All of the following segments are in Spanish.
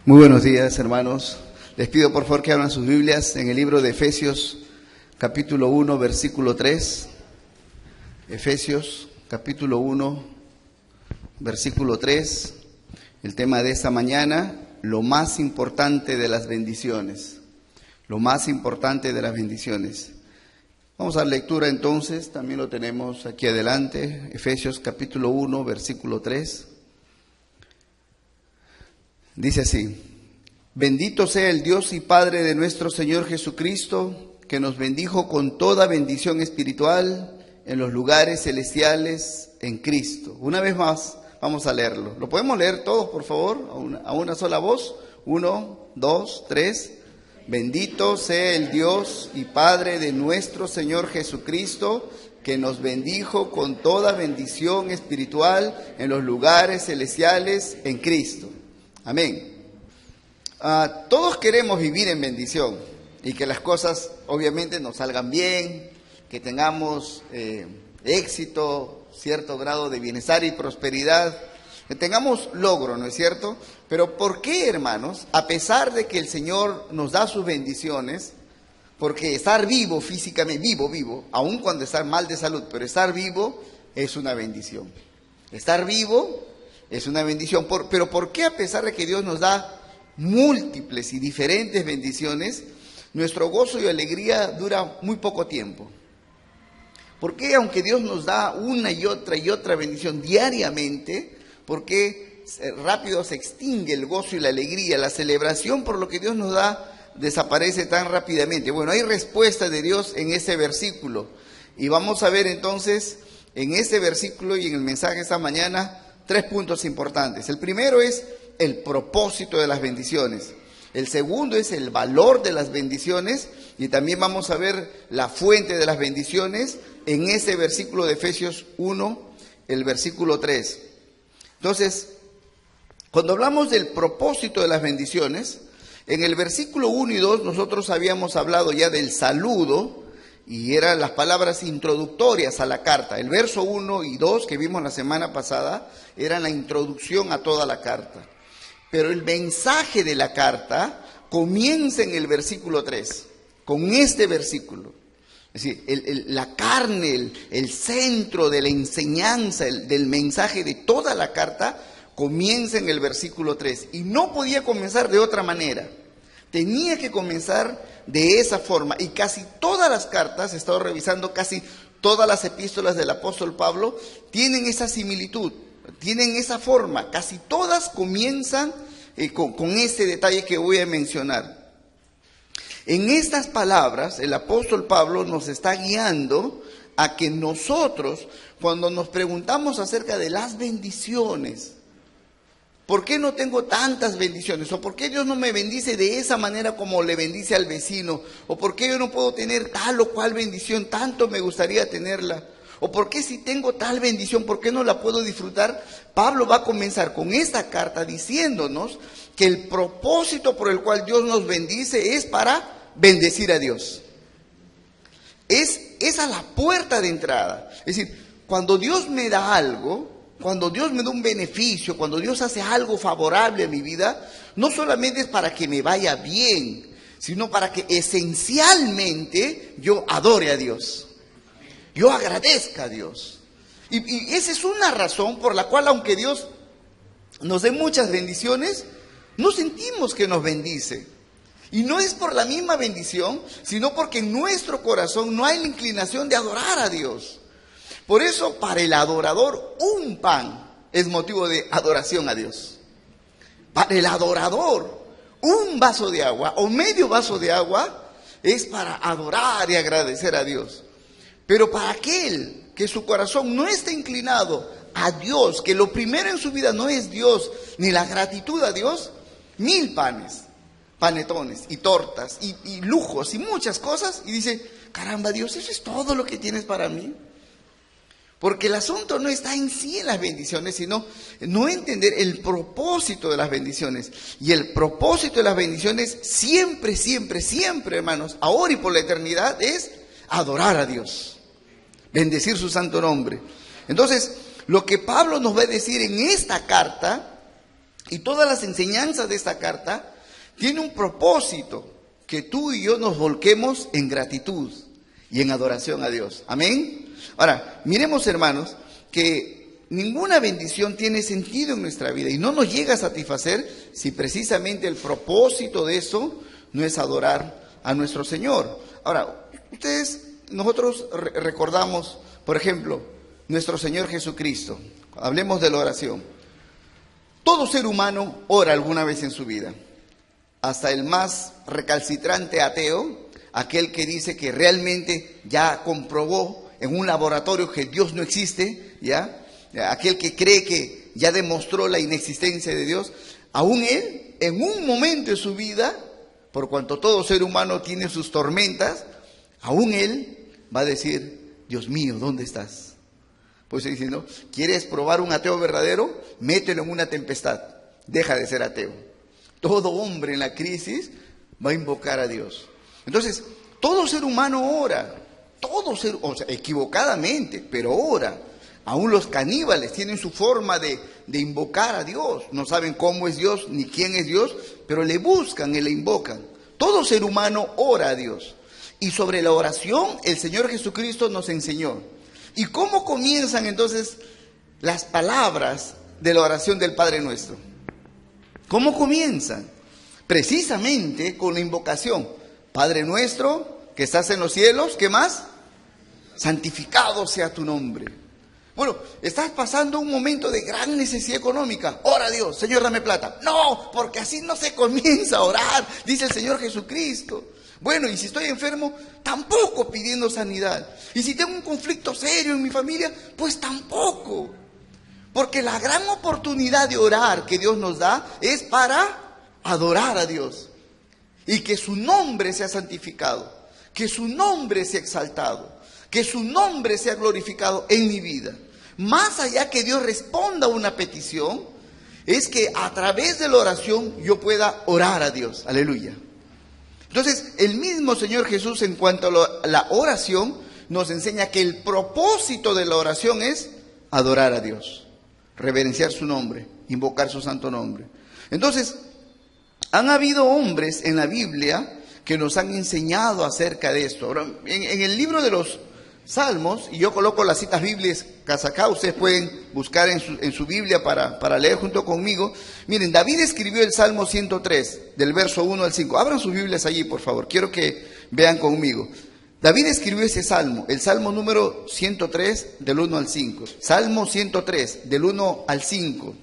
Muy buenos días, hermanos. Les pido por favor que abran sus Biblias en el libro de Efesios, capítulo 1, versículo 3. Efesios, capítulo 1, versículo 3. El tema de esta mañana, lo más importante de las bendiciones. Lo más importante de las bendiciones. Vamos a dar lectura entonces, también lo tenemos aquí adelante. Efesios, capítulo 1, versículo 3. Dice así: bendito sea el Dios y Padre de nuestro Señor Jesucristo, que nos bendijo con toda bendición espiritual en los lugares celestiales en Cristo. Una vez más, vamos a leerlo. ¿Lo podemos leer todos, por favor, a una sola voz? 1, 2, 3. Bendito sea el Dios y Padre de nuestro Señor Jesucristo, que nos bendijo con toda bendición espiritual en los lugares celestiales en Cristo. Amén. Todos queremos vivir en bendición y que las cosas obviamente nos salgan bien, que tengamos éxito, cierto grado de bienestar y prosperidad, que tengamos logro, ¿no es cierto? Pero ¿por qué, hermanos, a pesar de que el Señor nos da sus bendiciones, porque estar vivo físicamente, vivo, aun cuando estar mal de salud, pero estar vivo es una bendición? Estar vivo es una bendición, pero ¿por qué a pesar de que Dios nos da múltiples y diferentes bendiciones, nuestro gozo y alegría dura muy poco tiempo? ¿Por qué, aunque Dios nos da una y otra bendición diariamente, por qué rápido se extingue el gozo y la alegría, la celebración por lo que Dios nos da desaparece tan rápidamente? Bueno, hay respuesta de Dios en ese versículo y vamos a ver entonces en este versículo y en el mensaje esta mañana 3 puntos importantes. El primero es el propósito de las bendiciones. El segundo es el valor de las bendiciones y también vamos a ver la fuente de las bendiciones en ese versículo de Efesios 1, el versículo 3. Entonces, cuando hablamos del propósito de las bendiciones, en el versículo 1 y 2 nosotros habíamos hablado ya del saludo y eran las palabras introductorias a la carta. El verso 1 y 2 que vimos la semana pasada eran la introducción a toda la carta. Pero el mensaje de la carta comienza en el versículo 3, con este versículo. Es decir, la carne, el centro de la enseñanza, del mensaje de toda la carta, comienza en el versículo 3. Y no podía comenzar de otra manera. Tenía que comenzar de esa forma. Y casi todas las cartas, he estado revisando casi todas las epístolas del apóstol Pablo, tienen esa similitud. Tienen esa forma, casi todas comienzan con este detalle que voy a mencionar. En estas palabras, el apóstol Pablo nos está guiando a que nosotros, cuando nos preguntamos acerca de las bendiciones, ¿por qué no tengo tantas bendiciones? ¿O por qué Dios no me bendice de esa manera como le bendice al vecino? ¿O por qué yo no puedo tener tal o cual bendición? Tanto me gustaría tenerla. ¿O por qué si tengo tal bendición, por qué no la puedo disfrutar? Pablo va a comenzar con esta carta diciéndonos que el propósito por el cual Dios nos bendice es para bendecir a Dios. Es a la puerta de entrada. Es decir, cuando Dios me da algo, cuando Dios me da un beneficio, cuando Dios hace algo favorable a mi vida, no solamente es para que me vaya bien, sino para que esencialmente yo adore a Dios. Yo agradezca a Dios. Y esa es una razón por la cual, aunque Dios nos dé muchas bendiciones, no sentimos que nos bendice. Y no es por la misma bendición, sino porque en nuestro corazón no hay la inclinación de adorar a Dios. Por eso, para el adorador, un pan es motivo de adoración a Dios. Para el adorador, un vaso de agua o medio vaso de agua es para adorar y agradecer a Dios. Pero para aquel que su corazón no está inclinado a Dios, que lo primero en su vida no es Dios, ni la gratitud a Dios, 1000 panes, panetones y tortas y lujos y muchas cosas, y dice, caramba Dios, ¿eso es todo lo que tienes para mí? Porque el asunto no está en sí en las bendiciones, sino no entender el propósito de las bendiciones. Y el propósito de las bendiciones siempre, hermanos, ahora y por la eternidad, es adorar a Dios. Bendecir su santo nombre. Entonces, lo que Pablo nos va a decir en esta carta Y todas las enseñanzas de esta carta tienen un propósito, que tú y yo nos volquemos en gratitud y en adoración a Dios. Amén. Ahora, miremos, hermanos, que ninguna bendición tiene sentido en nuestra vida y no nos llega a satisfacer si precisamente el propósito de eso no es adorar a nuestro Señor. Ahora, nosotros recordamos, por ejemplo, nuestro Señor Jesucristo. Hablemos de la oración. Todo ser humano ora alguna vez en su vida. Hasta el más recalcitrante ateo, aquel que dice que realmente ya comprobó en un laboratorio que Dios no existe, ¿ya? Aquel que cree que ya demostró la inexistencia de Dios, aún él, en un momento de su vida, por cuanto todo ser humano tiene sus tormentas, aún él va a decir: Dios mío, ¿dónde estás? Pues diciendo, ¿quieres probar un ateo verdadero? Mételo en una tempestad, deja de ser ateo. Todo hombre en la crisis va a invocar a Dios. Entonces, todo ser humano ora, equivocadamente, pero ora. Aún los caníbales tienen su forma de invocar a Dios. No saben cómo es Dios ni quién es Dios, pero le buscan y le invocan. Todo ser humano ora a Dios. Y sobre la oración, el Señor Jesucristo nos enseñó. ¿Y cómo comienzan entonces las palabras de la oración del Padre Nuestro? ¿Cómo comienzan? Precisamente con la invocación. Padre nuestro, que estás en los cielos, ¿qué más? Santificado sea tu nombre. Bueno, estás pasando un momento de gran necesidad económica. Ora a Dios, Señor, dame plata. No, porque así no se comienza a orar, dice el Señor Jesucristo. Bueno, y si estoy enfermo, tampoco pidiendo sanidad. Y si tengo un conflicto serio en mi familia, pues tampoco. Porque la gran oportunidad de orar que Dios nos da es para adorar a Dios. Y que su nombre sea santificado, que su nombre sea exaltado, que su nombre sea glorificado en mi vida. Más allá que Dios responda a una petición, es que a través de la oración yo pueda orar a Dios. Aleluya. Entonces, el mismo Señor Jesús, en cuanto a la oración, nos enseña que el propósito de la oración es adorar a Dios, reverenciar su nombre, invocar su santo nombre. Entonces, han habido hombres en la Biblia que nos han enseñado acerca de esto. Ahora, en el libro de los Salmos, y yo coloco las citas bíblicas acá, ustedes pueden buscar en su Biblia para leer junto conmigo. Miren, David escribió el Salmo 103, del verso 1 al 5. Abran sus Biblias allí, por favor, quiero que vean conmigo. David escribió ese salmo, el salmo número 103, del 1 al 5. Salmo 103, del 1 al 5.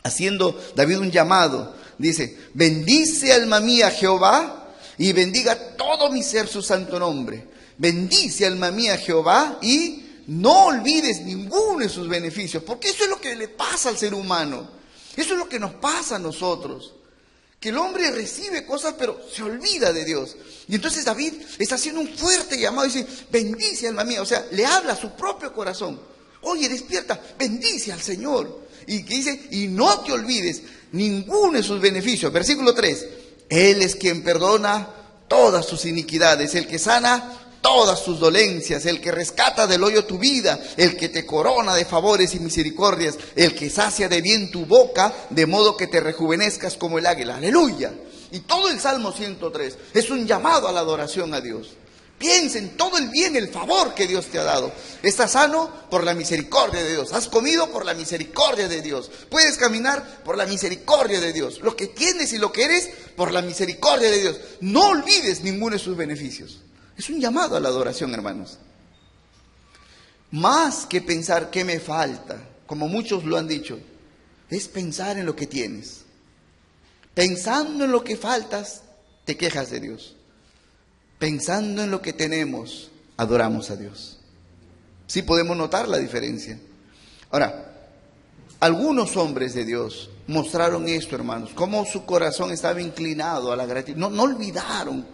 Haciendo David un llamado, dice: bendice alma mía Jehová, y bendiga todo mi ser su santo nombre. Bendice alma mía Jehová, y no olvides ninguno de sus beneficios. Porque eso es lo que le pasa al ser humano. Eso es lo que nos pasa a nosotros. Que el hombre recibe cosas, pero se olvida de Dios. Y entonces David está haciendo un fuerte llamado, dice: bendice alma mía. O sea, le habla a su propio corazón. Oye, despierta, bendice al Señor. Y que dice: y no te olvides ninguno de sus beneficios. Versículo 3. Él es quien perdona todas tus iniquidades, el que sana todas tus dolencias, el que rescata del hoyo tu vida, el que te corona de favores y misericordias, el que sacia de bien tu boca, de modo que te rejuvenezcas como el águila. Aleluya. Y todo el Salmo 103 es un llamado a la adoración a Dios. Piensa en todo el bien, el favor que Dios te ha dado. Estás sano por la misericordia de Dios. Has comido por la misericordia de Dios. Puedes caminar por la misericordia de Dios. Lo que tienes y lo que eres por la misericordia de Dios. No olvides ninguno de sus beneficios. Es un llamado a la adoración, hermanos. Más que pensar qué me falta, como muchos lo han dicho, es pensar en lo que tienes. Pensando en lo que faltas, te quejas de Dios. Pensando en lo que tenemos, adoramos a Dios. Sí podemos notar la diferencia. Ahora, algunos hombres de Dios mostraron esto, hermanos, cómo su corazón estaba inclinado a la gratitud. No olvidaron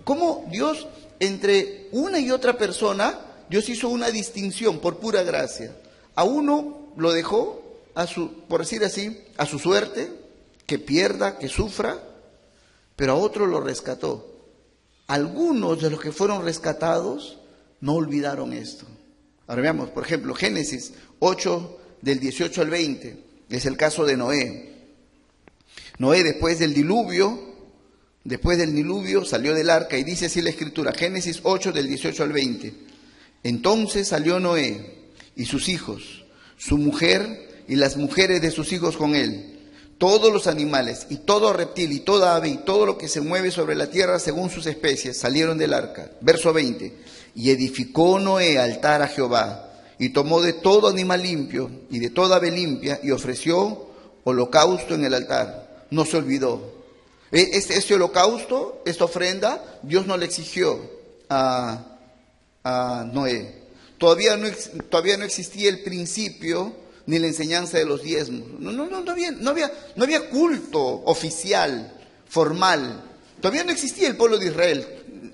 cómo Dios, entre una y otra persona, Dios hizo una distinción por pura gracia. A uno lo dejó por decir así, a su suerte, que pierda, que sufra, pero a otro lo rescató. Algunos de los que fueron rescatados no olvidaron esto. Ahora veamos, por ejemplo, Génesis 8, del 18 al 20, es el caso de Noé. Noé después del diluvio salió del arca, y dice así la escritura, Génesis 8 del 18 al 20. Entonces salió Noé y sus hijos, su mujer y las mujeres de sus hijos con él, todos los animales y todo reptil y toda ave y todo lo que se mueve sobre la tierra según sus especies salieron del arca. Verso 20. Y edificó Noé altar a Jehová, y tomó de todo animal limpio y de toda ave limpia y ofreció holocausto en el altar. No se olvidó. Este holocausto, esta ofrenda, Dios no le exigió a Noé. Todavía no existía el principio ni la enseñanza de los diezmos. No había culto oficial, formal. Todavía no existía el pueblo de Israel.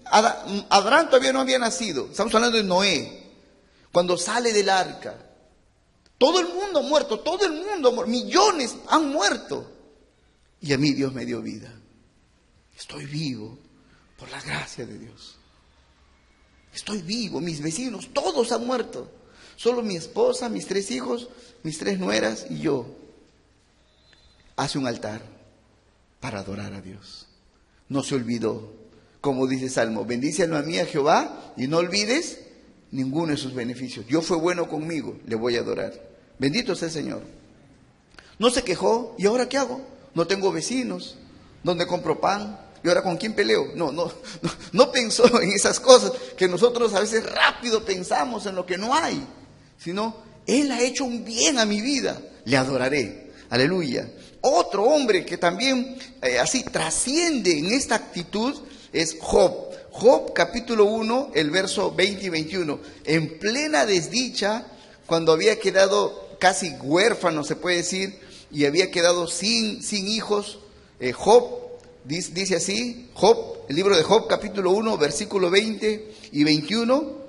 Abraham todavía no había nacido. Estamos hablando de Noé. Cuando sale del arca, todo el mundo ha muerto, millones han muerto. Y a mí Dios me dio vida. Estoy vivo por la gracia de Dios. Estoy vivo, mis vecinos, todos han muerto. Solo mi esposa, mis 3 hijos, mis 3 nueras y yo. Hace un altar para adorar a Dios. No se olvidó, como dice Salmo, bendice alma mía Jehová y no olvides ninguno de sus beneficios. Dios fue bueno conmigo, le voy a adorar. Bendito sea el Señor. No se quejó, ¿y ahora qué hago? No tengo vecinos, ¿dónde compro pan? ¿Y ahora con quién peleo? No pensó en esas cosas que nosotros a veces rápido pensamos en lo que no hay, sino Él ha hecho un bien a mi vida, le adoraré. Aleluya. Otro hombre que también así trasciende en esta actitud es Job. Job capítulo 1, el verso 20 y 21. En plena desdicha, cuando había quedado casi huérfano, se puede decir, y había quedado sin hijos, Job dice así, Job, el libro de Job capítulo 1, versículo 20 y 21.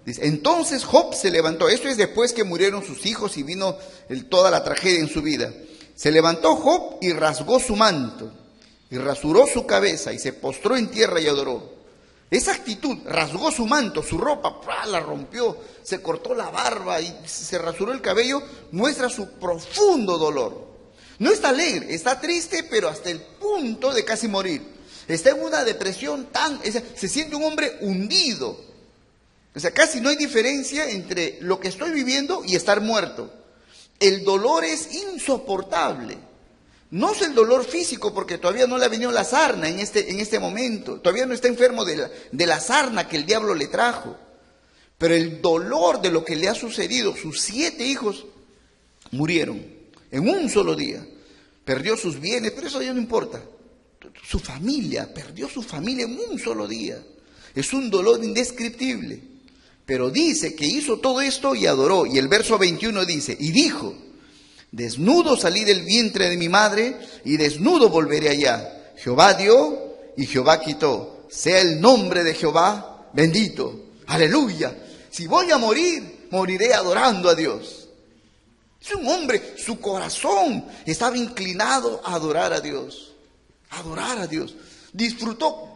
Dice, entonces Job se levantó. Esto es después que murieron sus hijos y vino toda la tragedia en su vida. Se levantó Job y rasgó su manto y rasuró su cabeza y se postró en tierra y adoró. Esa actitud, rasgó su manto, su ropa, la rompió, se cortó la barba y se rasuró el cabello, muestra su profundo dolor. No está alegre, está triste, pero hasta el punto de casi morir. Está en una depresión se siente un hombre hundido. O sea, casi no hay diferencia entre lo que estoy viviendo y estar muerto. El dolor es insoportable. No es el dolor físico, porque todavía no le ha venido la sarna en este momento. Todavía no está enfermo de la sarna que el diablo le trajo. Pero el dolor de lo que le ha sucedido, sus 7 hijos murieron en un solo día. Perdió sus bienes, pero eso ya no importa. Su familia, perdió su familia en un solo día. Es un dolor indescriptible. Pero dice que hizo todo esto y adoró. Y el verso 21 dice, y dijo, desnudo salí del vientre de mi madre y desnudo volveré allá. Jehová dio y Jehová quitó. Sea el nombre de Jehová bendito. Aleluya. Si voy a morir, moriré adorando a Dios. Es un hombre, su corazón estaba inclinado a adorar a Dios. Adorar a Dios. Disfrutó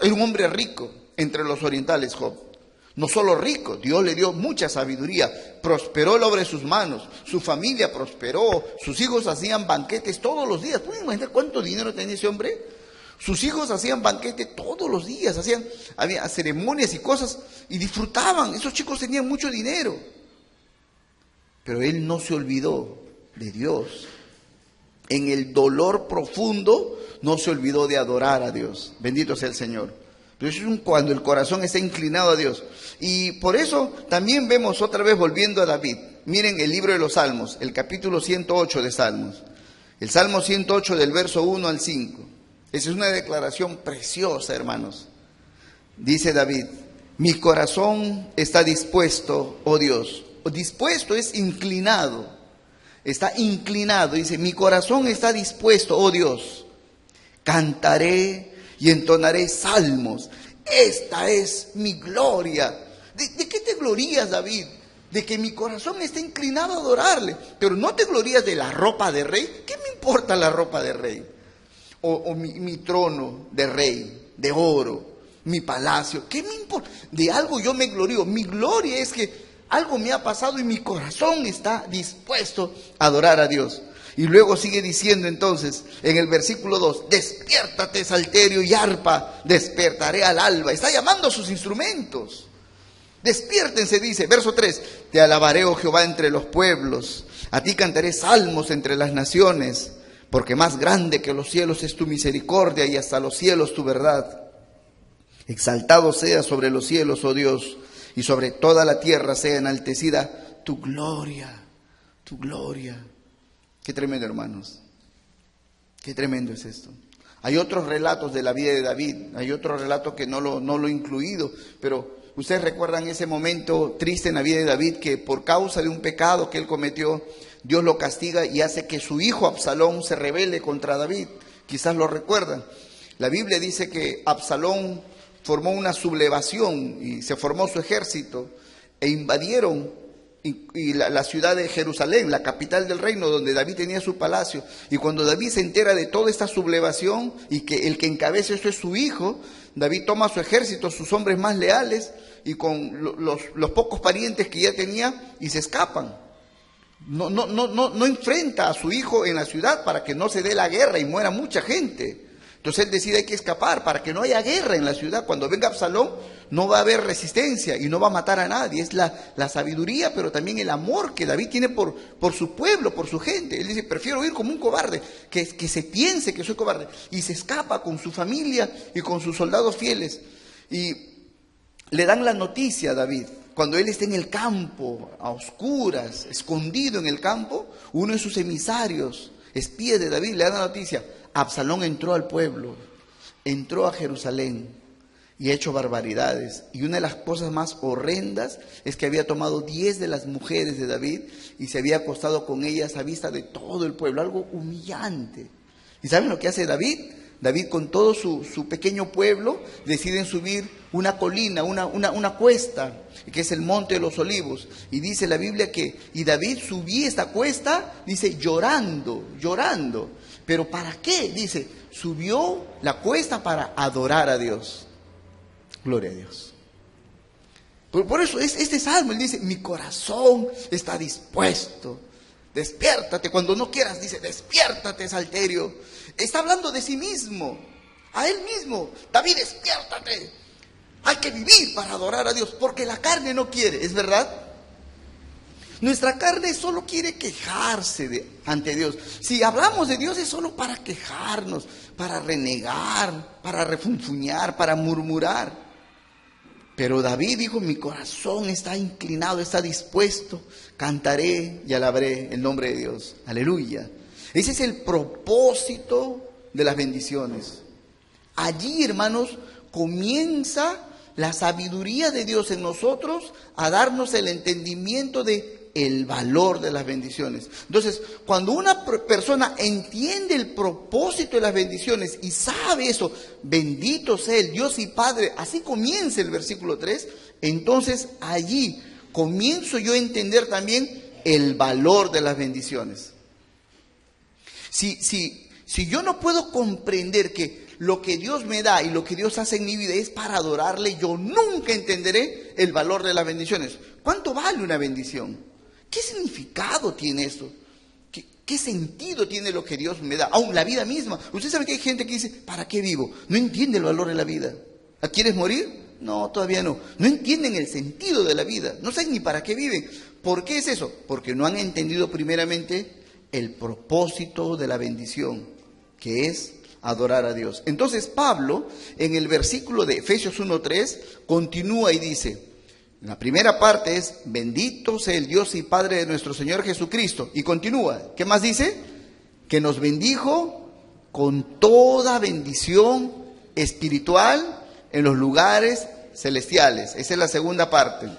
era un hombre rico entre los orientales, Job. No solo rico, Dios le dio mucha sabiduría, prosperó la obra de sus manos, su familia prosperó, sus hijos hacían banquetes todos los días. ¿Pueden imaginar cuánto dinero tenía ese hombre? Sus hijos hacían banquete todos los días, había ceremonias y cosas y disfrutaban. Esos chicos tenían mucho dinero. Pero él no se olvidó de Dios. En el dolor profundo no se olvidó de adorar a Dios. Bendito sea el Señor. Pero eso es cuando el corazón está inclinado a Dios. Y por eso también vemos otra vez volviendo a David. Miren el libro de los Salmos, el capítulo 108 de Salmos. El Salmo 108 del verso 1 al 5. Esa es una declaración preciosa, hermanos. Dice David, mi corazón está dispuesto, oh Dios. Dispuesto es inclinado. Está inclinado. Dice, mi corazón está dispuesto, oh Dios. Cantaré y entonaré salmos. Esta es mi gloria. ¿De qué te glorías, David? De que mi corazón está inclinado a adorarle. Pero no te glorías de la ropa de rey. ¿Qué me importa la ropa de rey? O mi trono de rey, de oro, mi palacio. ¿Qué me importa? De algo yo me glorío. Mi gloria es que algo me ha pasado y mi corazón está dispuesto a adorar a Dios. Y luego sigue diciendo entonces en el versículo 2, despiértate salterio y arpa, despertaré al alba. Está llamando a sus instrumentos. Despiértense, dice, verso 3, te alabaré, oh Jehová, entre los pueblos, a ti cantaré salmos entre las naciones, porque más grande que los cielos es tu misericordia y hasta los cielos tu verdad. Exaltado sea sobre los cielos, oh Dios, y sobre toda la tierra sea enaltecida tu gloria, tu gloria. Qué tremendo, hermanos, qué tremendo es esto. Hay otros relatos de la vida de David, hay otro relato que no lo he incluido, pero ustedes recuerdan ese momento triste en la vida de David, que por causa de un pecado que él cometió, Dios lo castiga y hace que su hijo Absalón se rebele contra David. Quizás lo recuerdan. La Biblia dice que Absalón formó una sublevación y se formó su ejército e invadieron la ciudad de Jerusalén, la capital del reino, donde David tenía su palacio. Y cuando David se entera de toda esta sublevación y que el que encabeza esto es su hijo, David toma su ejército, sus hombres más leales y con los pocos parientes que ya tenía y se escapan. No enfrenta a su hijo en la ciudad para que no se dé la guerra y muera mucha gente. Entonces él decide hay que escapar para que no haya guerra en la ciudad. Cuando venga Absalón no va a haber resistencia y no va a matar a nadie. Es la sabiduría, pero también el amor que David tiene por su pueblo, por su gente. Él dice, prefiero ir como un cobarde, que se piense que soy cobarde. Y se escapa con su familia y con sus soldados fieles. Y le dan la noticia a David. Cuando él está en el campo, a oscuras, escondido en el campo, uno de sus emisarios, espías de David, le da la noticia. Absalón entró al pueblo, entró a Jerusalén y ha hecho barbaridades. Y una de las cosas más horrendas es que había tomado 10 de las mujeres de David y se había acostado con ellas a vista de todo el pueblo, algo humillante. ¿Y saben lo que hace David? David con todo su pequeño pueblo deciden subir una colina, una cuesta, que es el Monte de los Olivos. Y dice la Biblia y David subía esta cuesta, dice, llorando. ¿Pero para qué? Dice, subió la cuesta para adorar a Dios. Gloria a Dios. Por eso este salmo, él dice, mi corazón está dispuesto. Despiértate, cuando no quieras, dice, despiértate, salterio. Está hablando de sí mismo, a él mismo. David, despiértate. Hay que vivir para adorar a Dios, porque la carne no quiere, ¿es verdad? Nuestra carne solo quiere quejarse ante Dios. Si hablamos de Dios es solo para quejarnos, para renegar, para refunfuñar, para murmurar. Pero David dijo, mi corazón está inclinado, está dispuesto, cantaré y alabaré el nombre de Dios. Aleluya. Ese es el propósito de las bendiciones. Allí, hermanos, comienza la sabiduría de Dios en nosotros a darnos el entendimiento de el valor de las bendiciones. Entonces, cuando una persona entiende el propósito de las bendiciones y sabe eso, bendito sea el Dios y Padre, así comienza el versículo 3, entonces allí comienzo yo a entender también el valor de las bendiciones. Si yo no puedo comprender que lo que Dios me da y lo que Dios hace en mi vida es para adorarle, yo nunca entenderé el valor de las bendiciones. ¿Cuánto vale una bendición? ¿Qué significado tiene esto? ¿Qué sentido tiene lo que Dios me da? Aún la vida misma. Usted sabe que hay gente que dice, ¿para qué vivo? No entiende el valor de la vida. ¿Quieres morir? No, todavía no. No entienden el sentido de la vida. No saben ni para qué viven. ¿Por qué es eso? Porque no han entendido primeramente el propósito de la bendición, que es adorar a Dios. Entonces Pablo, en el versículo de Efesios 1:3, continúa y dice, la primera parte es, bendito sea el Dios y Padre de nuestro Señor Jesucristo. Y continúa, ¿qué más dice? Que nos bendijo con toda bendición espiritual en los lugares celestiales. Esa es la segunda parte.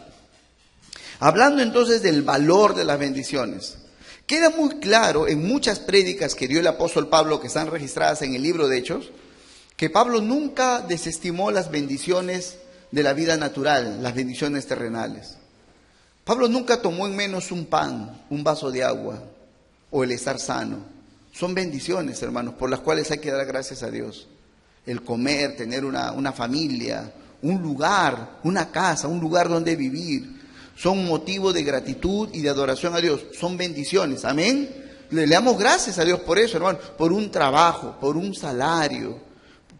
Hablando entonces del valor de las bendiciones. Queda muy claro en muchas prédicas que dio el apóstol Pablo, que están registradas en el libro de Hechos, que Pablo nunca desestimó las bendiciones de la vida natural, las bendiciones terrenales. Pablo nunca tomó en menos un pan, un vaso de agua o el estar sano. Son bendiciones, hermanos, por las cuales hay que dar gracias a Dios. El comer, tener una familia, un lugar, una casa, un lugar donde vivir, son motivo de gratitud y de adoración a Dios. Son bendiciones, amén. Le damos gracias a Dios por eso, hermano, por un trabajo, por un salario,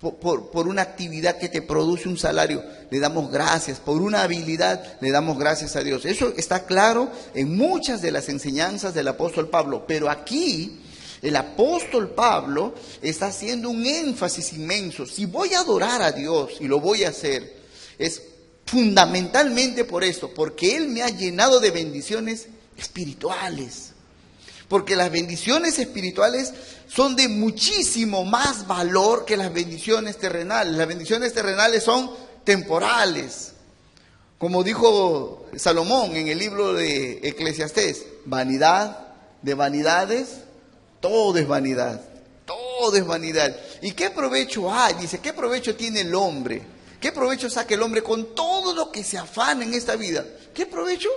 por una actividad que te produce un salario, le damos gracias, por una habilidad, le damos gracias a Dios. Eso está claro en muchas de las enseñanzas del apóstol Pablo, pero aquí el apóstol Pablo está haciendo un énfasis inmenso. Si voy a adorar a Dios, y lo voy a hacer, es fundamentalmente por esto, porque Él me ha llenado de bendiciones espirituales. Porque las bendiciones espirituales son de muchísimo más valor que las bendiciones terrenales. Las bendiciones terrenales son temporales. Como dijo Salomón en el libro de Eclesiastés, vanidad de vanidades, todo es vanidad, todo es vanidad. ¿Y qué provecho hay? Dice, ¿qué provecho tiene el hombre? ¿Qué provecho saca el hombre con todo lo que se afana en esta vida? ¿Qué provecho?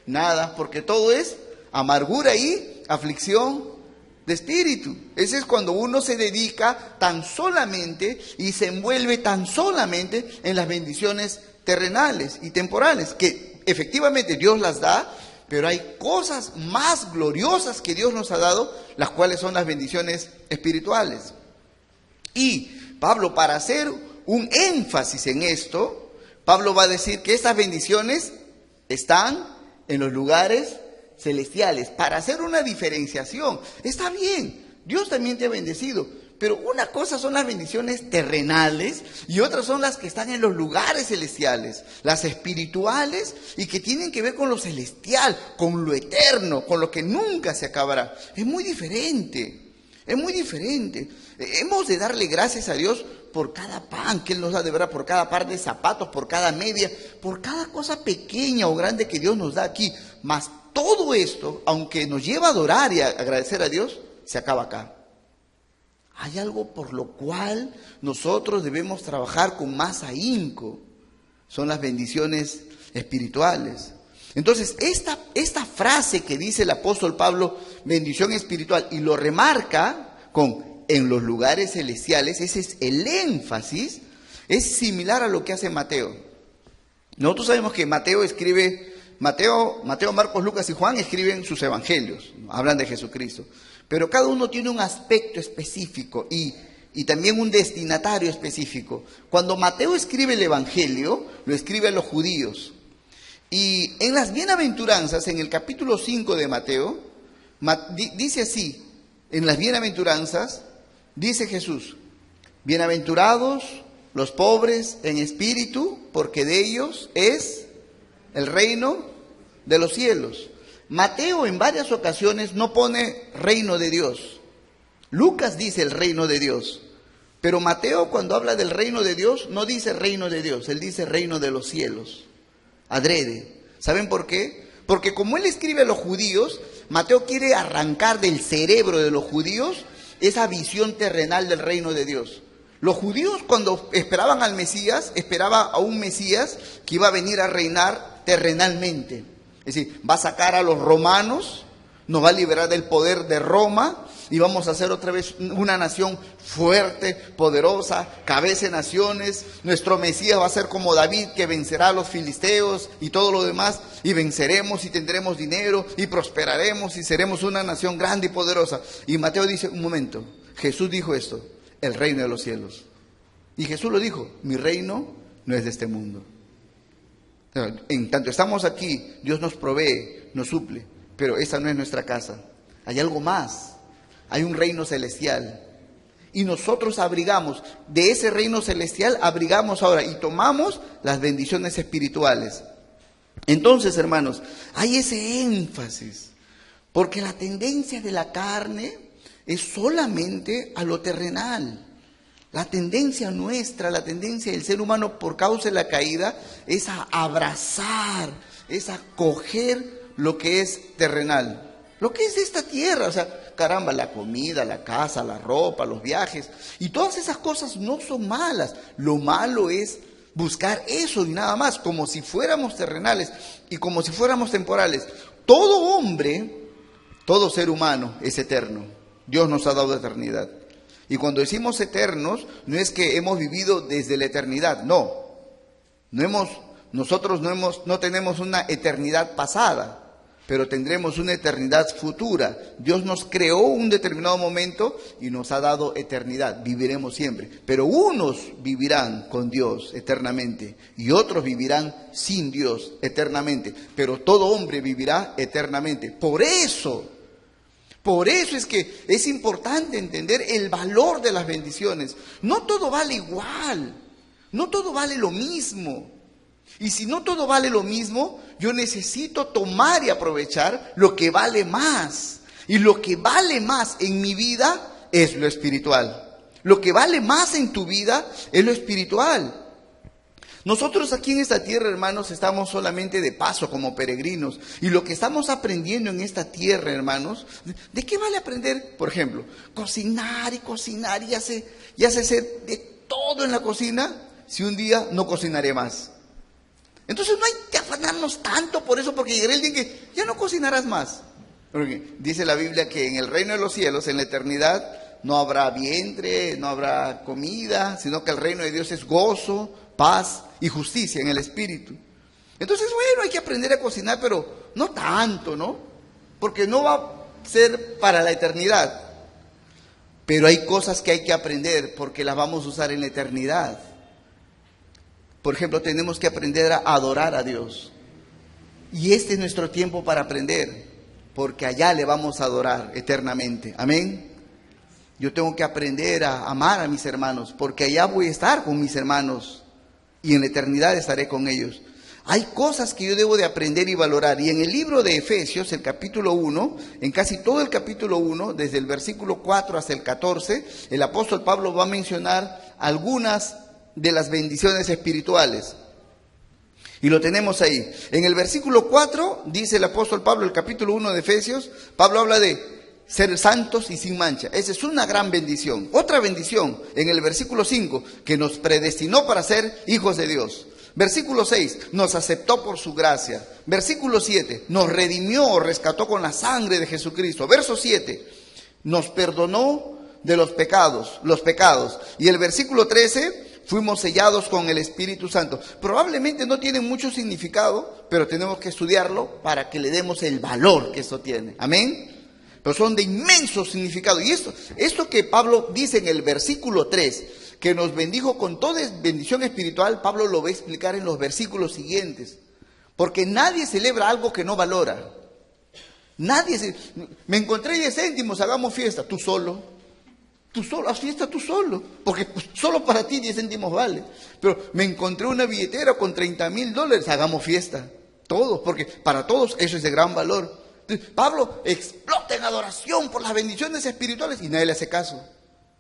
Nada, porque todo es amargura y aflicción de espíritu. Ese es cuando uno se dedica tan solamente y se envuelve tan solamente en las bendiciones terrenales y temporales, que efectivamente Dios las da, pero hay cosas más gloriosas que Dios nos ha dado, las cuales son las bendiciones espirituales. Y Pablo, para hacer un énfasis en esto, Pablo va a decir que estas bendiciones están en los lugares celestiales, para hacer una diferenciación. Está bien, Dios también te ha bendecido, pero una cosa son las bendiciones terrenales y otras son las que están en los lugares celestiales, las espirituales y que tienen que ver con lo celestial, con lo eterno, con lo que nunca se acabará. Es muy diferente, es muy diferente. Hemos de darle gracias a Dios por cada pan que Él nos da, de verdad, por cada par de zapatos, por cada media, por cada cosa pequeña o grande que Dios nos da aquí. Mas todo esto, aunque nos lleva a adorar y a agradecer a Dios, se acaba acá. Hay algo por lo cual nosotros debemos trabajar con más ahínco. Son las bendiciones espirituales. Entonces, esta frase que dice el apóstol Pablo, bendición espiritual, y lo remarca con en los lugares celestiales, ese es el énfasis, es similar a lo que hace Mateo. Nosotros sabemos que Mateo, Marcos, Lucas y Juan escriben sus evangelios, hablan de Jesucristo. Pero cada uno tiene un aspecto específico y también un destinatario específico. Cuando Mateo escribe el evangelio, lo escribe a los judíos. Y en las bienaventuranzas, en el capítulo 5 de Mateo, dice así, en las bienaventuranzas, dice Jesús, bienaventurados los pobres en espíritu, porque de ellos es el reino de los cielos. Mateo en varias ocasiones no pone reino de Dios. Lucas dice el reino de Dios. Pero Mateo cuando habla del reino de Dios no dice reino de Dios, él dice reino de los cielos. Adrede. ¿Saben por qué? Porque como él escribe a los judíos, Mateo quiere arrancar del cerebro de los judíos esa visión terrenal del reino de Dios. Los judíos cuando esperaban al Mesías, esperaban a un Mesías que iba a venir a reinar terrenalmente. Es decir, va a sacar a los romanos, nos va a liberar del poder de Roma y vamos a hacer otra vez una nación fuerte, poderosa, cabeza de naciones. Nuestro Mesías va a ser como David, que vencerá a los filisteos y todo lo demás, y venceremos y tendremos dinero y prosperaremos y seremos una nación grande y poderosa. Y Mateo dice, un momento, Jesús dijo esto, el reino de los cielos. Y Jesús lo dijo, mi reino no es de este mundo. En tanto estamos aquí, Dios nos provee, nos suple, pero esa no es nuestra casa. Hay algo más, hay un reino celestial. Y nosotros abrigamos, de ese reino celestial abrigamos ahora y tomamos las bendiciones espirituales. Entonces, hermanos, hay ese énfasis, porque la tendencia de la carne es solamente a lo terrenal. La tendencia nuestra, la tendencia del ser humano por causa de la caída es a abrazar, es a coger lo que es terrenal, lo que es de esta tierra. O sea, caramba, la comida, la casa, la ropa, los viajes, y todas esas cosas no son malas. Lo malo es buscar eso y nada más, como si fuéramos terrenales y como si fuéramos temporales. Todo hombre, todo ser humano es eterno. Dios nos ha dado eternidad. Y cuando decimos eternos, no es que hemos vivido desde la eternidad, no. Nosotros no tenemos una eternidad pasada. pero tendremos una eternidad futura. Dios nos creó un determinado momento y nos ha dado eternidad, viviremos siempre. Pero unos vivirán con Dios eternamente y otros vivirán sin Dios eternamente, pero todo hombre vivirá eternamente. Por eso es que es importante entender el valor de las bendiciones. No todo vale igual, no todo vale lo mismo. Y si no todo vale lo mismo, yo necesito tomar y aprovechar lo que vale más. Y lo que vale más en mi vida es lo espiritual. Lo que vale más en tu vida es lo espiritual. Nosotros aquí en esta tierra, hermanos, estamos solamente de paso como peregrinos. Y lo que estamos aprendiendo en esta tierra, hermanos, ¿de qué vale aprender? Por ejemplo, cocinar y cocinar y ya sé hacer de todo en la cocina, si un día no cocinaré más. Entonces no hay que afanarnos tanto por eso, porque llegará el día en que ya no cocinarás más. Porque dice la Biblia que en el reino de los cielos, en la eternidad, no habrá vientre, no habrá comida, sino que el reino de Dios es gozo, paz y justicia en el Espíritu. Entonces, bueno, hay que aprender a cocinar, pero no tanto, ¿no? Porque no va a ser para la eternidad. Pero hay cosas que hay que aprender porque las vamos a usar en la eternidad. Por ejemplo, tenemos que aprender a adorar a Dios. Y este es nuestro tiempo para aprender, porque allá le vamos a adorar eternamente. Amén. Yo tengo que aprender a amar a mis hermanos, porque allá voy a estar con mis hermanos y en la eternidad estaré con ellos. Hay cosas que yo debo de aprender y valorar. Y en el libro de Efesios, el capítulo 1, en casi todo el capítulo 1, desde el versículo 4 hasta el 14, el apóstol Pablo va a mencionar algunas de las bendiciones espirituales. Y lo tenemos ahí. En el versículo 4 dice el apóstol Pablo, el capítulo 1 de Efesios, Pablo habla de ser santos y sin mancha. Esa es una gran bendición. Otra bendición en el versículo 5, que nos predestinó para ser hijos de Dios. Versículo 6, nos aceptó por su gracia. Versículo 7, nos redimió o rescató con la sangre de Jesucristo. Verso 7, nos perdonó de los pecados. Y el versículo 13, fuimos sellados con el Espíritu Santo. Probablemente no tiene mucho significado, pero tenemos que estudiarlo para que le demos el valor que eso tiene. Amén. Pero son de inmenso significado. Y esto que Pablo dice en el versículo 3, que nos bendijo con toda bendición espiritual, Pablo lo va a explicar en los versículos siguientes. Porque nadie celebra algo que no valora. Me encontré 10 céntimos, hagamos fiesta. Tú solo, haz fiesta tú solo, porque solo para ti 10 céntimos vale. Pero me encontré una billetera con $30,000, hagamos fiesta, todos, porque para todos eso es de gran valor. Entonces, Pablo explota en adoración por las bendiciones espirituales y nadie le hace caso.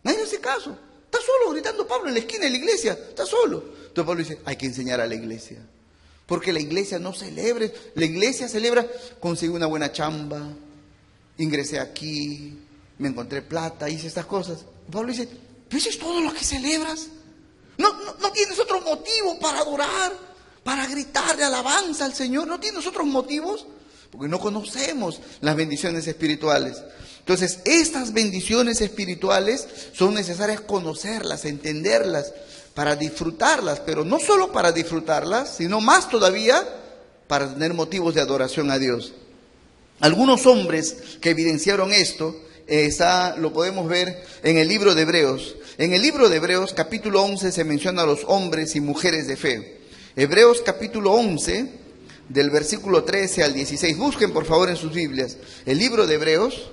Está solo gritando Pablo en la esquina de la iglesia, está solo. Entonces Pablo dice, hay que enseñar a la iglesia, porque la iglesia no celebra, la iglesia celebra, conseguí una buena chamba, ingresé aquí, me encontré plata, hice estas cosas. Pablo dice, ¿pero eso es todo lo que celebras? ¿No tienes otro motivo para adorar, para gritarle alabanza al Señor? ¿No tienes otros motivos? Porque no conocemos las bendiciones espirituales. Entonces, estas bendiciones espirituales son necesarias conocerlas, entenderlas, para disfrutarlas, pero no solo para disfrutarlas, sino más todavía para tener motivos de adoración a Dios. Algunos hombres que evidenciaron esto, lo podemos ver en el libro de Hebreos. En el libro de Hebreos, capítulo 11, se menciona a los hombres y mujeres de fe. Hebreos capítulo 11, del versículo 13 al 16. Busquen por favor en sus Biblias. El libro de Hebreos,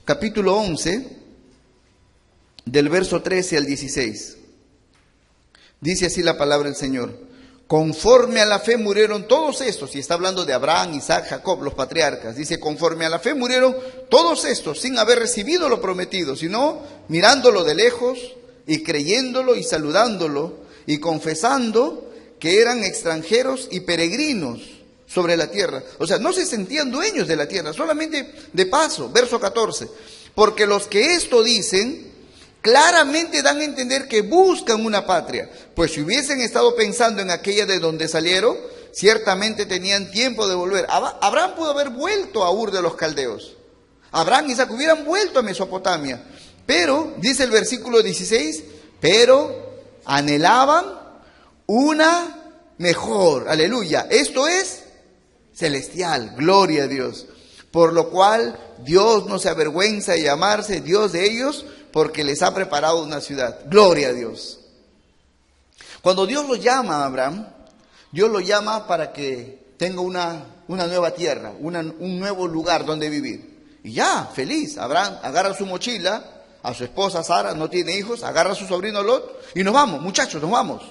capítulo 11, del verso 13 al 16. Dice así la palabra del Señor. Conforme a la fe murieron todos estos, y está hablando de Abraham, Isaac, Jacob, los patriarcas. Dice, conforme a la fe murieron todos estos sin haber recibido lo prometido, sino mirándolo de lejos y creyéndolo y saludándolo y confesando que eran extranjeros y peregrinos sobre la tierra. O sea, no se sentían dueños de la tierra, solamente de paso. Verso 14, porque los que esto dicen claramente dan a entender que buscan una patria, pues si hubiesen estado pensando en aquella de donde salieron, ciertamente tenían tiempo de volver. Abraham pudo haber vuelto a Ur de los Caldeos. Abraham y Isaac hubieran vuelto a Mesopotamia. Pero, dice el versículo 16, pero anhelaban una mejor. Aleluya. Esto es celestial. Gloria a Dios. Por lo cual Dios no se avergüenza de llamarse Dios de ellos, porque les ha preparado una ciudad. Gloria a Dios. Cuando Dios lo llama a Abraham, Dios lo llama para que tenga una nueva tierra, un nuevo lugar donde vivir. Y ya, feliz, Abraham agarra su mochila, a su esposa Sara, no tiene hijos, agarra a su sobrino Lot y nos vamos, muchachos, nos vamos.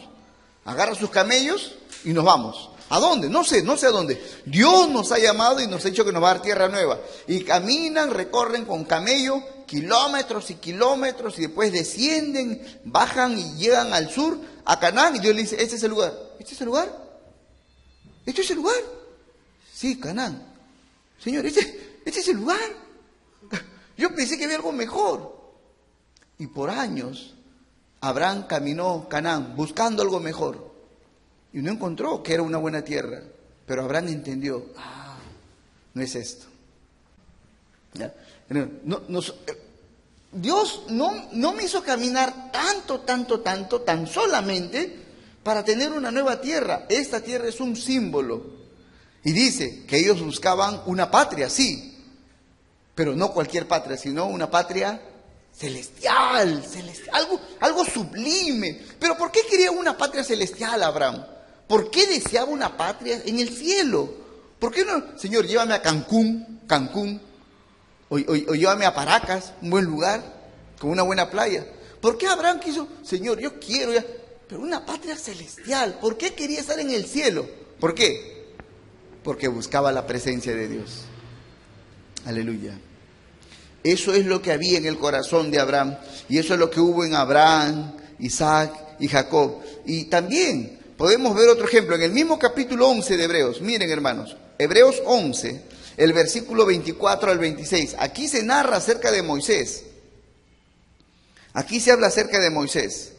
Agarra sus camellos y nos vamos. ¿A dónde? No sé a dónde. Dios nos ha llamado y nos ha dicho que nos va a dar tierra nueva. Y caminan, recorren con camello kilómetros y kilómetros y después descienden, bajan y llegan al sur, a Canaán, y Dios le dice, ¿este es el lugar? ¿Este es el lugar? ¿Este es el lugar? Sí, Canaán. Señor, este es el lugar. Yo pensé que había algo mejor. Y por años, Abraham caminó Canaán buscando algo mejor. Y no encontró que era una buena tierra. Pero Abraham entendió, no es esto. ¿Ya? Dios no me hizo caminar tanto, tan solamente para tener una nueva tierra. Esta tierra es un símbolo. Y dice que ellos buscaban una patria, sí, pero no cualquier patria, sino una patria celestial, algo sublime. Pero ¿por qué quería una patria celestial Abraham? ¿Por qué deseaba una patria en el cielo? ¿Por qué no, Señor, llévame a Cancún, o llévame a Paracas, un buen lugar, con una buena playa? ¿Por qué Abraham quiso, Señor, yo quiero ya, pero una patria celestial? ¿Por qué quería estar en el cielo? ¿Por qué? Porque buscaba la presencia de Dios. Aleluya. Eso es lo que había en el corazón de Abraham. Y eso es lo que hubo en Abraham, Isaac y Jacob. Y también podemos ver otro ejemplo en el mismo capítulo 11 de Hebreos. Miren, hermanos, Hebreos 11, el versículo 24 al 26. Aquí se narra acerca de Moisés. Aquí se habla acerca de Moisés,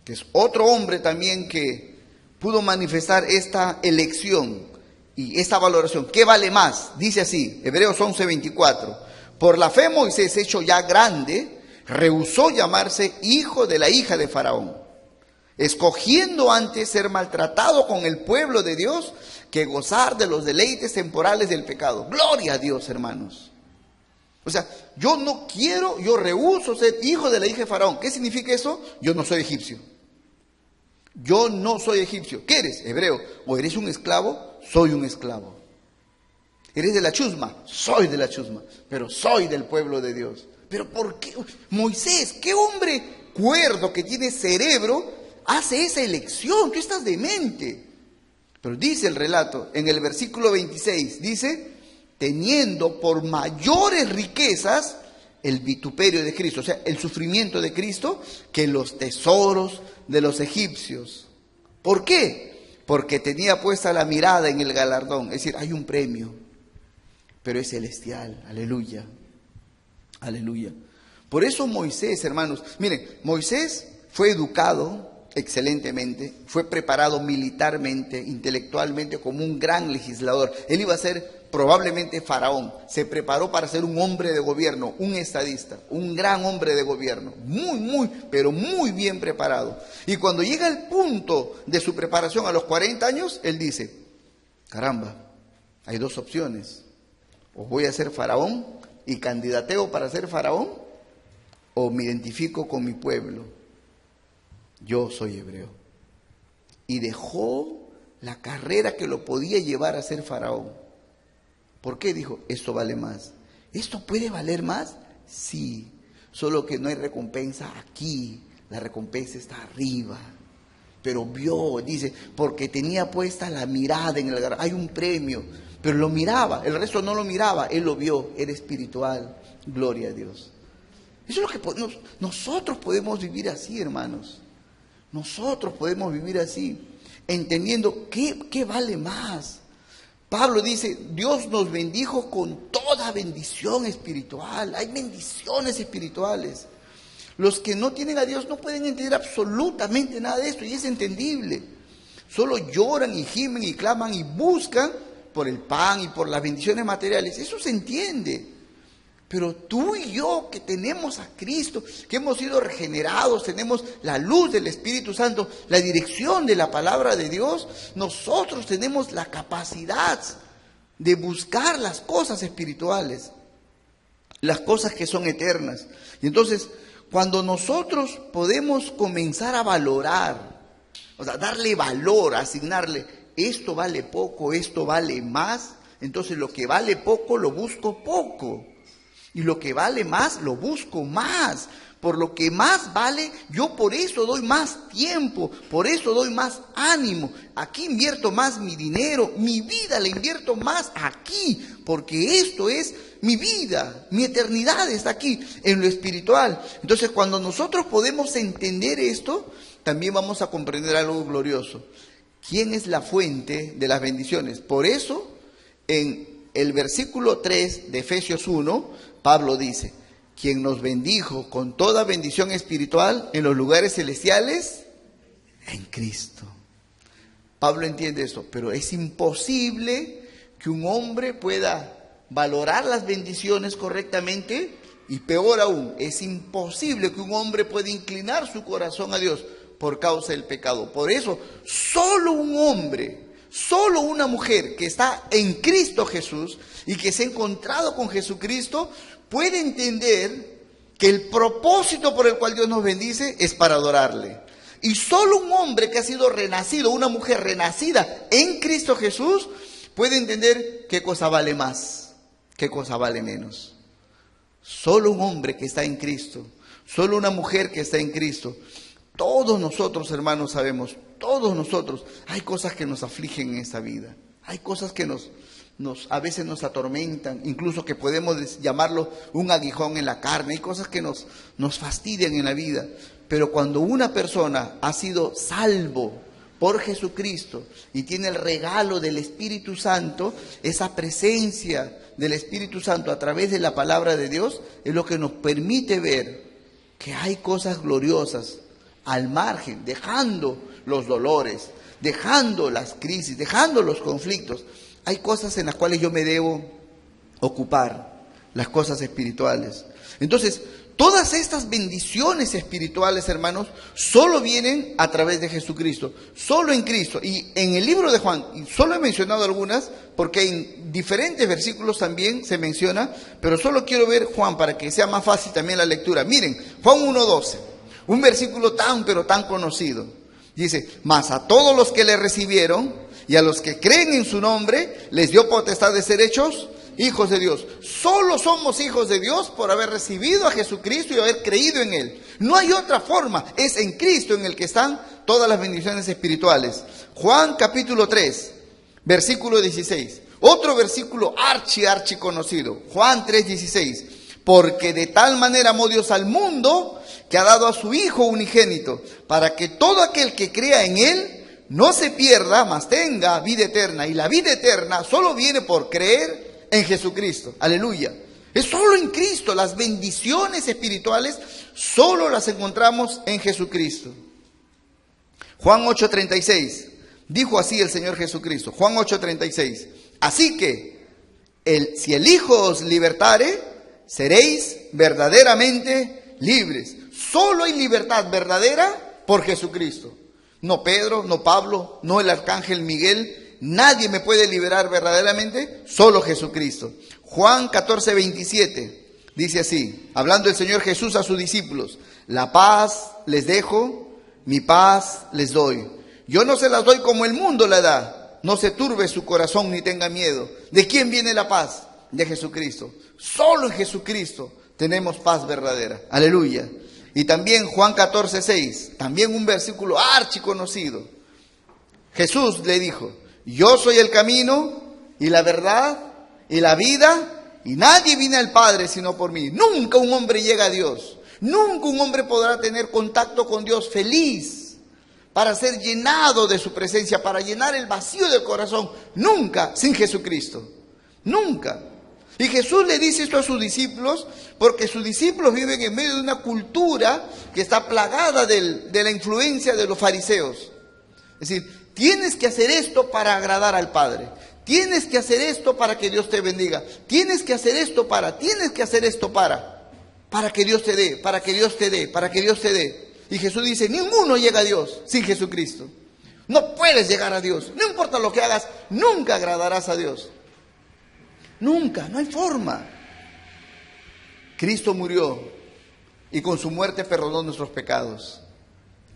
que es otro hombre también que pudo manifestar esta elección y esta valoración. ¿Qué vale más? Dice así, Hebreos 11, 24. Por la fe Moisés, hecho ya grande, rehusó llamarse hijo de la hija de Faraón, escogiendo antes ser maltratado con el pueblo de Dios que gozar de los deleites temporales del pecado. Gloria a Dios, hermanos. O sea, yo rehúso ser hijo de la hija de Faraón. ¿Qué significa eso? Yo no soy egipcio. Yo no soy egipcio. ¿Qué eres? Hebreo. ¿O eres un esclavo? Soy un esclavo. ¿Eres de la chusma? Soy de la chusma, pero soy del pueblo de Dios. ¿Pero por qué? Moisés, qué hombre cuerdo que tiene cerebro, hace esa elección. Tú estás demente. Pero dice el relato, en el versículo 26, dice, teniendo por mayores riquezas el vituperio de Cristo, o sea, el sufrimiento de Cristo, que los tesoros de los egipcios. ¿Por qué? Porque tenía puesta la mirada en el galardón, es decir, hay un premio, pero es celestial. Aleluya, aleluya. Por eso Moisés, hermanos, miren, Moisés fue educado excelentemente, fue preparado militarmente, intelectualmente, como un gran legislador. Él iba a ser probablemente faraón. Se preparó para ser un hombre de gobierno, un estadista, un gran hombre de gobierno, pero muy bien preparado. Y cuando llega el punto de su preparación a los 40 años, él dice, caramba, hay dos opciones: o voy a ser faraón y candidateo para ser faraón, o me identifico con mi pueblo. Yo soy hebreo. Y dejó la carrera que lo podía llevar a ser faraón. ¿Por qué? Dijo, esto vale más. ¿Esto puede valer más? Sí, solo que no hay recompensa aquí, la recompensa está arriba. Pero vio, dice, porque tenía puesta la mirada en el galardón. Hay un premio, pero lo miraba, el resto no lo miraba, él lo vio, era espiritual. Gloria a Dios. Eso es lo que nosotros podemos vivir así, hermanos. Nosotros podemos vivir así, entendiendo qué vale más. Pablo dice, Dios nos bendijo con toda bendición espiritual. Hay bendiciones espirituales. Los que no tienen a Dios no pueden entender absolutamente nada de esto, y es entendible. Solo lloran y gimen y claman y buscan por el pan y por las bendiciones materiales. Eso se entiende. Pero tú y yo, que tenemos a Cristo, que hemos sido regenerados, tenemos la luz del Espíritu Santo, la dirección de la palabra de Dios, nosotros tenemos la capacidad de buscar las cosas espirituales, las cosas que son eternas. Y entonces, cuando nosotros podemos comenzar a valorar, o sea, darle valor, asignarle, esto vale poco, esto vale más, entonces lo que vale poco lo busco poco, y lo que vale más lo busco más. Por lo que más vale, yo por eso doy más tiempo, por eso doy más ánimo. Aquí invierto más mi dinero, mi vida la invierto más aquí, porque esto es mi vida, mi eternidad está aquí, en lo espiritual. Entonces, cuando nosotros podemos entender esto, también vamos a comprender algo glorioso. ¿Quién es la fuente de las bendiciones? Por eso, en el versículo 3 de Efesios 1, Pablo dice, quien nos bendijo con toda bendición espiritual en los lugares celestiales en Cristo. Pablo entiende esto, pero es imposible que un hombre pueda valorar las bendiciones correctamente, y peor aún, es imposible que un hombre pueda inclinar su corazón a Dios por causa del pecado. Por eso, solo un hombre, solo una mujer que está en Cristo Jesús y que se ha encontrado con Jesucristo puede entender que el propósito por el cual Dios nos bendice es para adorarle. Y solo un hombre que ha sido renacido, una mujer renacida en Cristo Jesús, puede entender qué cosa vale más, qué cosa vale menos. Solo un hombre que está en Cristo, solo una mujer que está en Cristo. Todos nosotros, hermanos, sabemos, todos nosotros, hay cosas que nos afligen en esta vida. Hay cosas que a veces nos atormentan, incluso que podemos llamarlo un aguijón en la carne. Hay cosas que nos fastidian en la vida. Pero cuando una persona ha sido salvo por Jesucristo y tiene el regalo del Espíritu Santo, esa presencia del Espíritu Santo a través de la palabra de Dios es lo que nos permite ver que hay cosas gloriosas al margen, dejando los dolores, dejando las crisis, dejando los conflictos. Hay cosas en las cuales yo me debo ocupar, las cosas espirituales. Entonces, todas estas bendiciones espirituales, hermanos, solo vienen a través de Jesucristo, solo en Cristo. Y en el libro de Juan, solo he mencionado algunas, porque en diferentes versículos también se menciona, pero solo quiero ver Juan para que sea más fácil también la lectura. Miren, Juan 1:12, un versículo pero tan conocido. Dice, mas a todos los que le recibieron y a los que creen en su nombre, les dio potestad de ser hechos hijos de Dios. Solo somos hijos de Dios por haber recibido a Jesucristo y haber creído en Él. No hay otra forma, es en Cristo en el que están todas las bendiciones espirituales. Juan capítulo 3, versículo 16. Otro versículo archi conocido. Juan 3:16. Porque de tal manera amó Dios al mundo que ha dado a su Hijo unigénito, para que todo aquel que crea en Él no se pierda, mas tenga vida eterna. Y la vida eterna solo viene por creer en Jesucristo. Aleluya. Es solo en Cristo. Las bendiciones espirituales solo las encontramos en Jesucristo. Juan 8:36. Dijo así el Señor Jesucristo. Juan 8:36. Así que, si el Hijo os libertare, seréis verdaderamente libres. Solo hay libertad verdadera por Jesucristo. No Pedro, no Pablo, no el arcángel Miguel. Nadie me puede liberar verdaderamente, solo Jesucristo. Juan 14:27 dice así, hablando el Señor Jesús a sus discípulos: la paz les dejo, mi paz les doy. Yo no se las doy como el mundo la da. No se turbe su corazón ni tenga miedo. ¿De quién viene la paz? De Jesucristo. Solo en Jesucristo tenemos paz verdadera. Aleluya. Y también Juan 14:6, también un versículo archiconocido. Jesús le dijo: yo soy el camino y la verdad y la vida, y nadie viene al Padre sino por mí. Nunca un hombre llega a Dios. Nunca un hombre podrá tener contacto con Dios feliz para ser llenado de su presencia, para llenar el vacío del corazón. Nunca sin Jesucristo. Nunca. Y Jesús le dice esto a sus discípulos porque sus discípulos viven en medio de una cultura que está plagada de la influencia de los fariseos. Es decir, tienes que hacer esto para agradar al Padre. Tienes que hacer esto para que Dios te bendiga. Tienes que hacer esto para que Dios te dé, para que Dios te dé, para que Dios te dé. Y Jesús dice, ninguno llega a Dios sin Jesucristo. No puedes llegar a Dios. No importa lo que hagas, nunca agradarás a Dios. Nunca, no hay forma. Cristo murió y con su muerte perdonó nuestros pecados.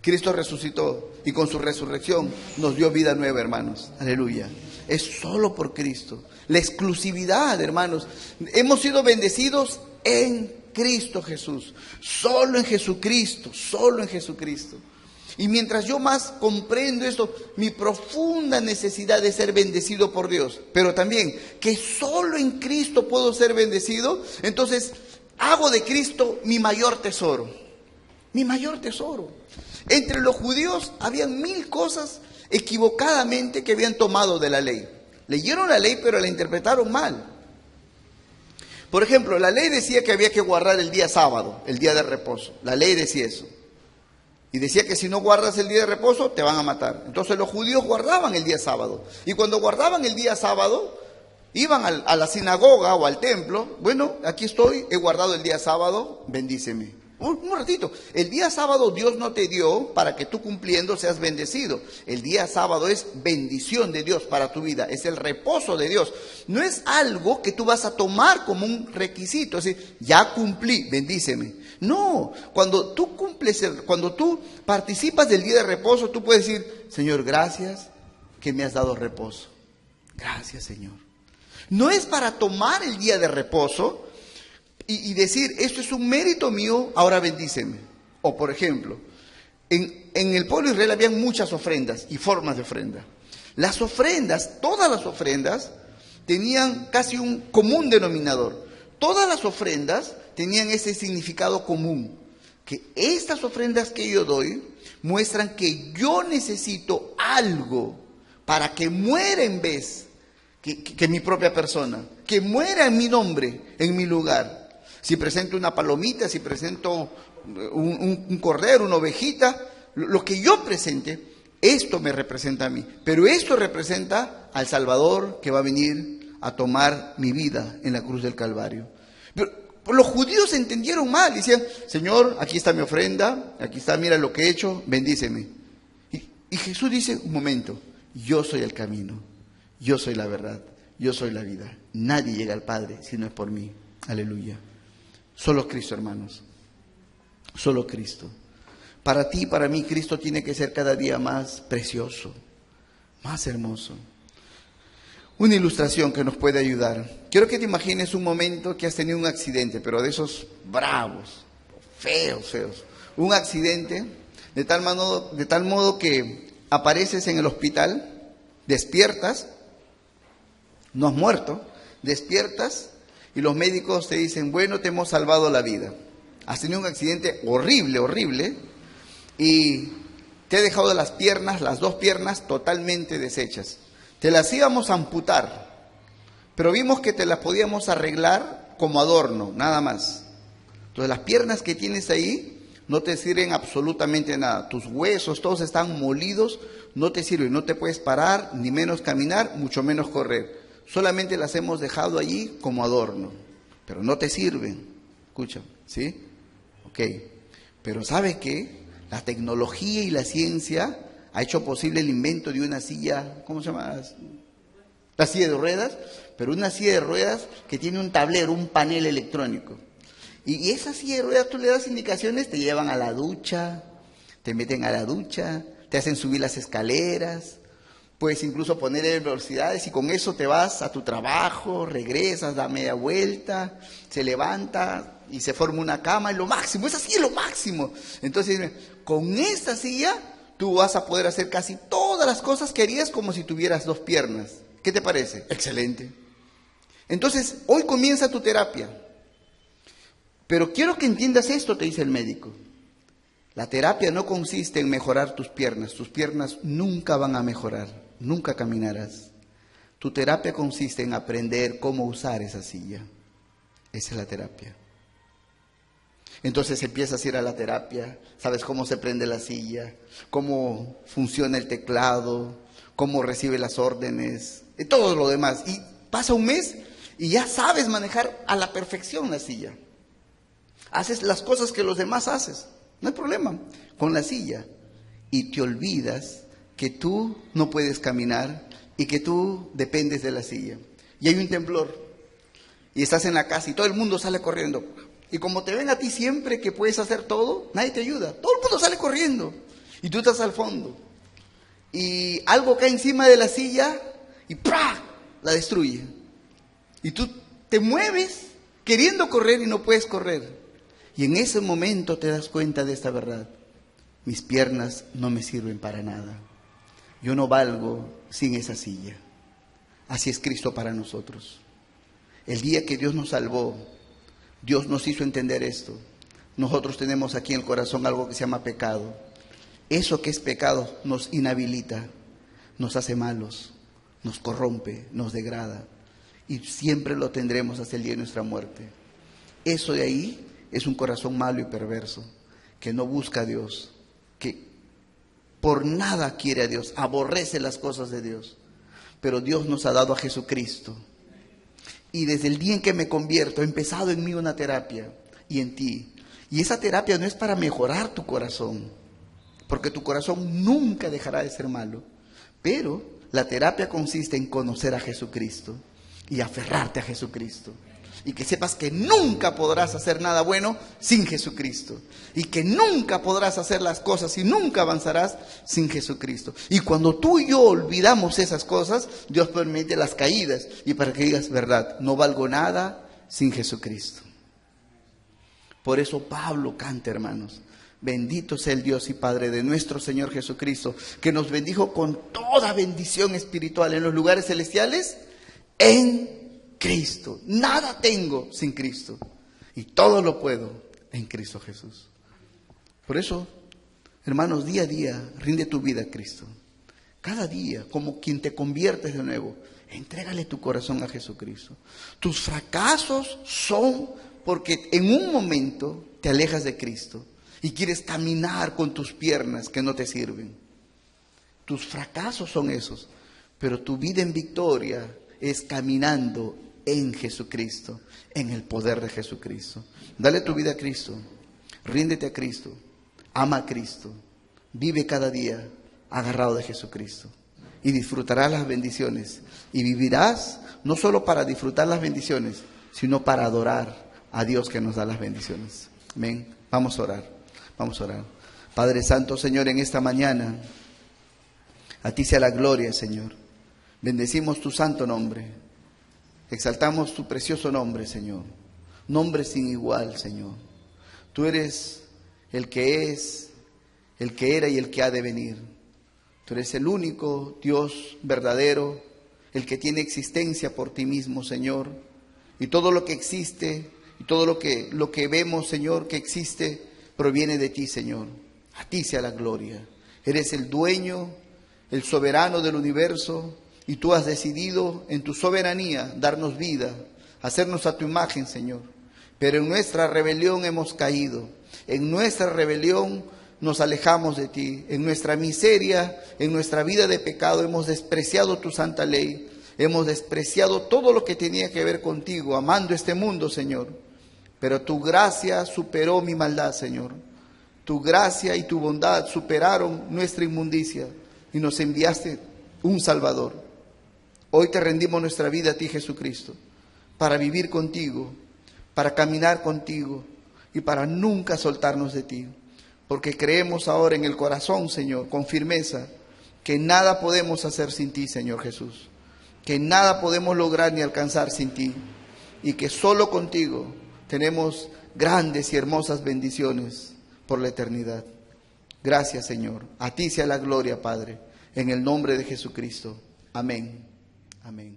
Cristo resucitó y con su resurrección nos dio vida nueva, hermanos. Aleluya. Es solo por Cristo. La exclusividad, hermanos. Hemos sido bendecidos en Cristo Jesús. Solo en Jesucristo, solo en Jesucristo. Y mientras yo más comprendo esto, mi profunda necesidad de ser bendecido por Dios, pero también que solo en Cristo puedo ser bendecido, entonces hago de Cristo mi mayor tesoro. Mi mayor tesoro. Entre los judíos habían 1000 cosas equivocadamente que habían tomado de la ley. Leyeron la ley, pero la interpretaron mal. Por ejemplo, la ley decía que había que guardar el día sábado, el día de reposo. La ley decía eso. Y decía que si no guardas el día de reposo, te van a matar. Entonces los judíos guardaban el día sábado. Y cuando guardaban el día sábado, iban a la sinagoga o al templo. Bueno, aquí estoy, he guardado el día sábado, bendíceme. Un ratito. El día sábado Dios no te dio para que tú cumpliendo seas bendecido. El día sábado es bendición de Dios para tu vida. Es el reposo de Dios. No es algo que tú vas a tomar como un requisito. Es decir, ya cumplí, bendíceme. No, cuando tú cuando tú participas del día de reposo, tú puedes decir, Señor, gracias que me has dado reposo. Gracias, Señor. No es para tomar el día de reposo y decir, esto es un mérito mío, ahora bendíceme. O por ejemplo, en el pueblo de Israel habían muchas ofrendas y formas de ofrenda. Las ofrendas, todas las ofrendas, tenían casi un común denominador. Todas las ofrendas tenían ese significado común, que estas ofrendas que yo doy muestran que yo necesito algo para que muera en vez que mi propia persona, que muera en mi nombre, en mi lugar. Si presento una palomita, si presento un cordero, una ovejita, lo que yo presente, esto me representa a mí. Pero esto representa al Salvador que va a venir a tomar mi vida en la cruz del Calvario. Pero los judíos entendieron mal, decían, Señor, aquí está mi ofrenda, aquí está, mira lo que he hecho, bendíceme. Y Jesús dice, un momento, yo soy el camino, yo soy la verdad, yo soy la vida. Nadie llega al Padre si no es por mí. Aleluya. Solo Cristo, hermanos. Solo Cristo. Para ti y para mí, Cristo tiene que ser cada día más precioso, más hermoso. Una ilustración que nos puede ayudar. Quiero que te imagines un momento que has tenido un accidente, pero de esos bravos, feos. Un accidente de tal modo que apareces en el hospital, despiertas, no has muerto, despiertas y los médicos te dicen, bueno, te hemos salvado la vida. Has tenido un accidente horrible, y te he dejado las piernas, las 2 piernas totalmente deshechas. Te las íbamos a amputar, pero vimos que te las podíamos arreglar como adorno, nada más. Entonces las piernas que tienes ahí no te sirven absolutamente nada. Tus huesos todos están molidos, no te sirven, no te puedes parar, ni menos caminar, mucho menos correr. Solamente las hemos dejado allí como adorno, pero no te sirven. Escucha, ¿sí? Ok, pero ¿sabe qué? La tecnología y la ciencia ha hecho posible el invento de una silla, ¿cómo se llama? La silla de ruedas, pero una silla de ruedas que tiene un tablero, un panel electrónico. Y esa silla de ruedas tú le das indicaciones, te llevan a la ducha, te meten a la ducha, te hacen subir las escaleras, puedes incluso poner velocidades y con eso te vas a tu trabajo, regresas, da media vuelta, se levanta y se forma una cama, es lo máximo, esa silla es lo máximo. Entonces, con esta silla tú vas a poder hacer casi todas las cosas que harías como si tuvieras 2 piernas. ¿Qué te parece? Excelente. Entonces, hoy comienza tu terapia. Pero quiero que entiendas esto, te dice el médico. La terapia no consiste en mejorar tus piernas nunca van a mejorar, nunca caminarás. Tu terapia consiste en aprender cómo usar esa silla. Esa es la terapia. Entonces empiezas a ir a la terapia, sabes cómo se prende la silla, cómo funciona el teclado, cómo recibe las órdenes, y todo lo demás. Y pasa un mes y ya sabes manejar a la perfección la silla. Haces las cosas que los demás haces, no hay problema, con la silla. Y te olvidas que tú no puedes caminar y que tú dependes de la silla. Y hay un temblor. Y estás en la casa y todo el mundo sale corriendo. Y como te ven a ti siempre que puedes hacer todo, nadie te ayuda. Todo el mundo sale corriendo. Y tú estás al fondo. Y algo cae encima de la silla y ¡prá! La destruye. Y tú te mueves queriendo correr y no puedes correr. Y en ese momento te das cuenta de esta verdad. Mis piernas no me sirven para nada. Yo no valgo sin esa silla. Así es Cristo para nosotros. El día que Dios nos salvó, Dios nos hizo entender esto. Nosotros tenemos aquí en el corazón algo que se llama pecado. Eso que es pecado nos inhabilita, nos hace malos, nos corrompe, nos degrada. Y siempre lo tendremos hasta el día de nuestra muerte. Eso de ahí es un corazón malo y perverso, que no busca a Dios, que por nada quiere a Dios, aborrece las cosas de Dios. Pero Dios nos ha dado a Jesucristo. Y desde el día en que me convierto, ha empezado en mí una terapia y en ti. Y esa terapia no es para mejorar tu corazón, porque tu corazón nunca dejará de ser malo. Pero la terapia consiste en conocer a Jesucristo y aferrarte a Jesucristo. Y que sepas que nunca podrás hacer nada bueno sin Jesucristo. Y que nunca podrás hacer las cosas y nunca avanzarás sin Jesucristo. Y cuando tú y yo olvidamos esas cosas, Dios permite las caídas. Y para que digas verdad, no valgo nada sin Jesucristo. Por eso Pablo canta, hermanos. Bendito sea el Dios y Padre de nuestro Señor Jesucristo, que nos bendijo con toda bendición espiritual en los lugares celestiales en Cristo. Nada tengo sin Cristo y todo lo puedo en Cristo Jesús. Por eso, hermanos, día a día rinde tu vida a Cristo. Cada día, como quien te conviertes de nuevo, entrégale tu corazón a Jesucristo. Tus fracasos son porque en un momento te alejas de Cristo y quieres caminar con tus piernas que no te sirven. Tus fracasos son esos, pero tu vida en victoria es caminando en Jesucristo, en el poder de Jesucristo. Dale tu vida a Cristo, ríndete a Cristo, ama a Cristo, vive cada día agarrado de Jesucristo y disfrutarás las bendiciones y vivirás no solo para disfrutar las bendiciones, sino para adorar a Dios que nos da las bendiciones. Amén. Vamos a orar, vamos a orar. Padre Santo, Señor, en esta mañana a ti sea la gloria, Señor. Bendecimos tu santo nombre. Exaltamos tu precioso nombre, Señor. Nombre sin igual, Señor. Tú eres el que es, el que era y el que ha de venir. Tú eres el único Dios verdadero, el que tiene existencia por ti mismo, Señor. Y todo lo que existe, y todo lo que vemos, Señor, que existe, proviene de ti, Señor. A ti sea la gloria. Eres el dueño, el soberano del universo. Y tú has decidido en tu soberanía darnos vida, hacernos a tu imagen, Señor. Pero en nuestra rebelión hemos caído. En nuestra rebelión nos alejamos de ti. En nuestra miseria, en nuestra vida de pecado, hemos despreciado tu santa ley. Hemos despreciado todo lo que tenía que ver contigo, amando este mundo, Señor. Pero tu gracia superó mi maldad, Señor. Tu gracia y tu bondad superaron nuestra inmundicia y nos enviaste un Salvador. Hoy te rendimos nuestra vida a ti, Jesucristo, para vivir contigo, para caminar contigo y para nunca soltarnos de ti. Porque creemos ahora en el corazón, Señor, con firmeza, que nada podemos hacer sin ti, Señor Jesús. Que nada podemos lograr ni alcanzar sin ti. Y que solo contigo tenemos grandes y hermosas bendiciones por la eternidad. Gracias, Señor. A ti sea la gloria, Padre, en el nombre de Jesucristo. Amén. Amén.